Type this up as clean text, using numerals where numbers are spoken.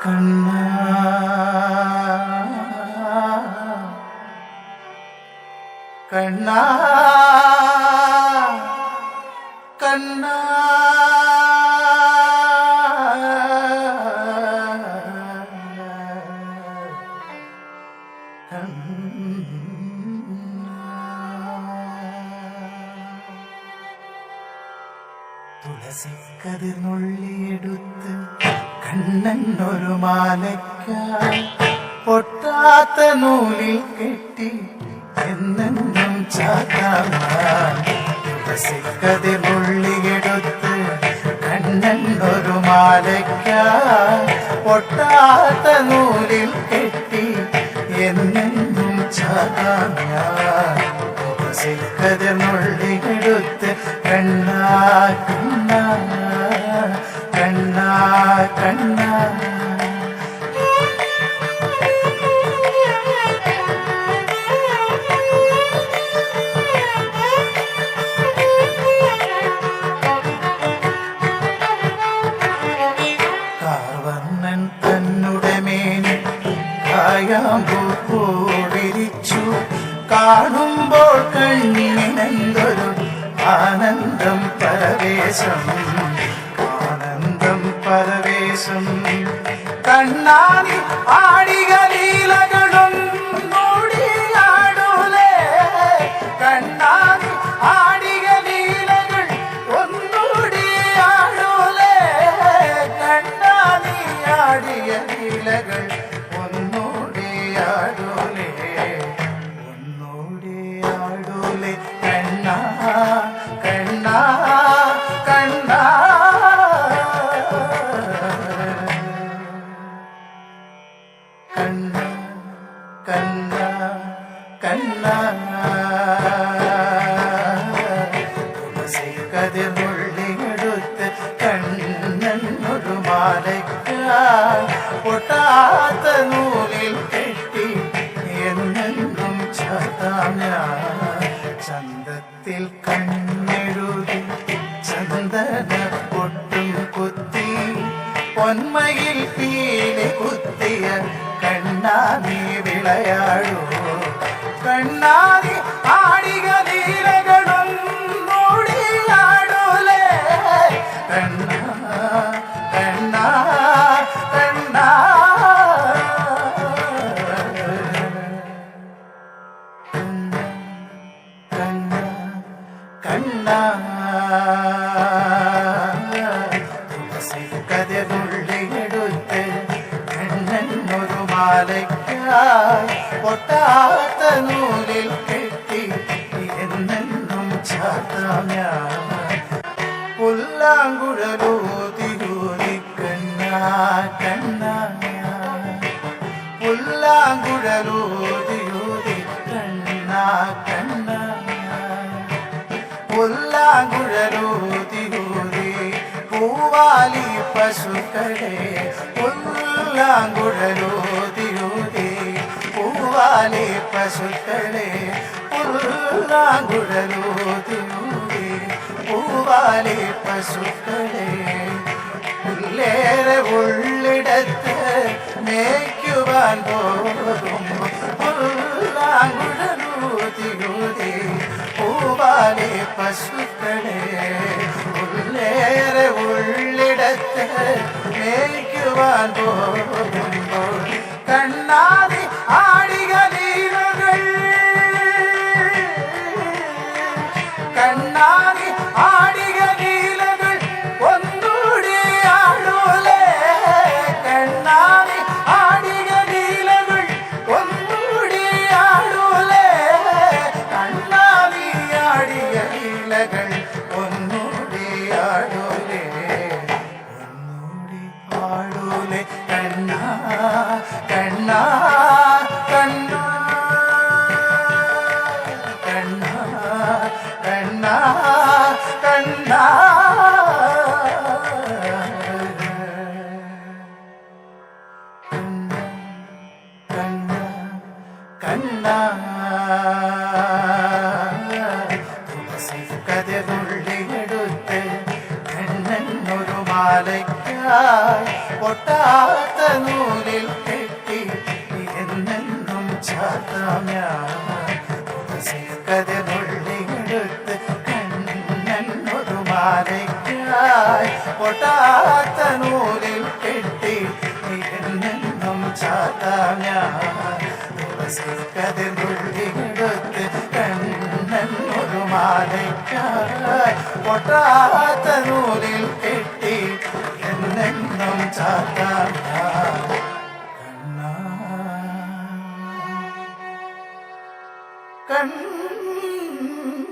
കണ്ണാ കണ്ണാ കണ്ണാ തുളസിക്കതിർന്നുള്ളിയെടുത്ത് കണ്ണൻ ഒരു മാലയ്ക്കായി പൊട്ടാത്ത നൂലിൽ കെട്ടി എന്നെന്നും ചാത്താൻ. തുളസിക്കതിർന്നുള്ളിയെടുത്ത് കണ്ണൻ ഒരു മാലയ്ക്കായി പൊട്ടാത്ത നൂലിൽ കെട്ടി എന്നെന്നും ചാത്താൻ. തുളസിക്കതിർന്നുള്ളിയെടുത്ത് കണ്ണാ കണ്ണാ കണ്ണാ കണ്ണാ കാർവർണ്ണൻ തന്നുടെ മേനി കായാമ്പൂ വിരിച്ചു. കാണുമ്പോൾ കണ്ണിനെന്തൊരു ആനന്ദം പരവേശം, ആനന്ദം പരവേശം. കണ്ണാടി ആടിക ലീലകളും മൂടിയാടൂലേ, കണ്ണാടി ആടിക ലീലകൾ ഒന്നൂടിയാടൂലേ, കണ്ണാടി ആടിയ ലീലകൾ ഒന്നൂടിയാടൂലേ, ഒന്നൂടിയാടൂലേ. കണ്ണാ കണ്ണാ കണ്ണാ കണ്ണാ കണ്ണാ കണ്ണാ തുളസിക്കതിർന്നുള്ളിയെടുത്ത് കണ്ണൻ ഒരു മാലയ്ക്കായി പൊട്ടാത്ത നൂലിൽ കെട്ടി എന്നെന്നും ചാത്താം ഞാൻ. ചന്തത്തിൽ കണ്ണെഴുതി ചന്ദന പൊട്ടും കുത്തി പൊന്മയിൽ പീലി കുത്തിയ കണ്ണാടി വിളയാടൂ. കണ്ണാടി ആടിക ലീലകളും മൂടിയാടൂലേ, കണ്ണാ കണ്ണാ കണ്ണാ കണ്ണാ കണ്ണാ. തുളസിക്കതിർന്നുള്ളിയെടുത്ത് കണ്ണൻ ഒരു മാലയ്ക്കായി പൊട്ടാത്ത നൂലിൽ കെട്ടി എന്നെന്നും ചാത്താം ഞാൻ. പുല്ലാങ്കുഴലൂതിയൂതി കണ്ണാ കണ്ണാ, പുല്ലാങ്കുഴലൂതിയൂതി കണ്ണാ കണ്ണാ, പുല്ലാങ്കുഴലൂതിയൂതി പൂവാലി പശുക്കളെ, പുല്ലാങ്കുഴലൂതിയൂതി പൂവാലി പശുക്കളെ, പുല്ലാങ്കുഴലൂതിയൂതി പൂവാലി പശുക്കളെ. പുല്ലേറെ ഉള്ളിടത്ത് മേയ്ക്കുവാൻ പോകും പുല്ലാങ്കുഴലൂതിയൂതി പൂവാലി പശുക്കളെ, പുല്ലേറെ ഉള്ളിടത്ത് മേയ്ക്കുവാൻ പോകുമ്പോൾ കണ്ണാടി ആടിക ലീലകൾ, കണ്ണാടി ആടിക ലീലകൾ ഒന്നൂടിയാടൂലേ, കണ്ണാടി ആടിക ലീലകൾ ഒന്നൂടിയാടൂലേ, കണ്ണാടി ആടിയ ലീലകൾ ഒന്നൂടിയാടൂലേ, ഒന്നൂടി ആടൂലേ. കണ്ണാ പൊട്ടാത്ത നൂലിൽ കെട്ടി എന്നെന്നും ചാത്താം ഞാൻ കതിർന്നുള്ളിയെടുത്ത് കണ്ണൊരു മാലയ്ക്കായി പൊട്ടാത്ത നൂലിൽ കെട്ടി എന്നെന്നും ചാത്താം ഞാൻ കതിർന്നുള്ളിയെടുത്ത് കണ്ണൊരു മാലയ്ക്കായി പൊട്ടാത്ത നൂലിൽ കെട്ടി എന്നെന്നും ചാത്താം കണ്ണാ